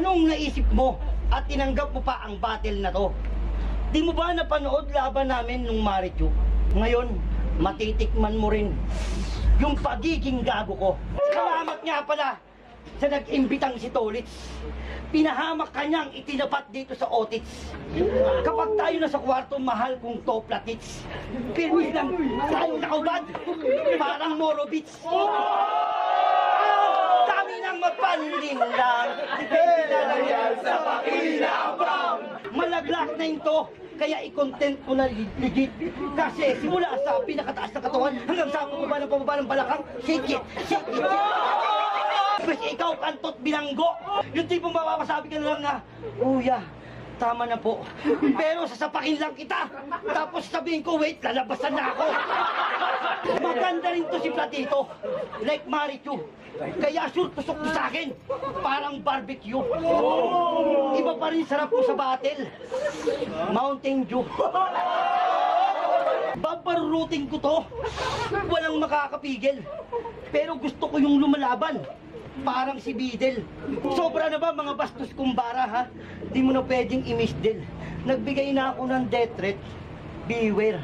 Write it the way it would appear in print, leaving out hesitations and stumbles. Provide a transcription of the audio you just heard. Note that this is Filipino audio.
Anong naisip mo at tinanggap mo pa ang battle na to? Di mo ba napanood laban namin nung Marichu? Ngayon, matitikman mo rin yung pagiging gago ko. Salamat nga pala sa nag-imbitang si Tolitz. Pinahamak kanyang itinapat dito sa Otits. Kapag tayo na sa kwarto, mahal kong toplatits. Pirmis lang tayo nakaubad, parang Morovits. Dami nang magpanlinlang, depende na lang yan sa pakinabang. Malaglag na yun to, kaya i-content ko na legit. Kasi simula sa pinakataas na katawan hanggang sa pababa ng balakang, shake it, shake it. Mas ikaw, kantot bilanggo. Yung tipong mapapasabi ka na lang na, Kuya, tama na po. Pero sasapakin lang kita. Tapos sabihin ko, wait, lalabasan na ako. Maganda rin to si Platito. Like Marichu. Kaya sure, tusok mo sa akin. Parang barbecue. Iba pa rin sarap ko sa battle. Mountain Dew. Babarurutin ko to. Walang makakapigil. Pero gusto ko yung lumalaban. Parang si Bidel. Sobra na ba mga bastos kumbara, ha? Di mo na pwedeng i-misdel. Nagbigay na ako ng death threat. Beware.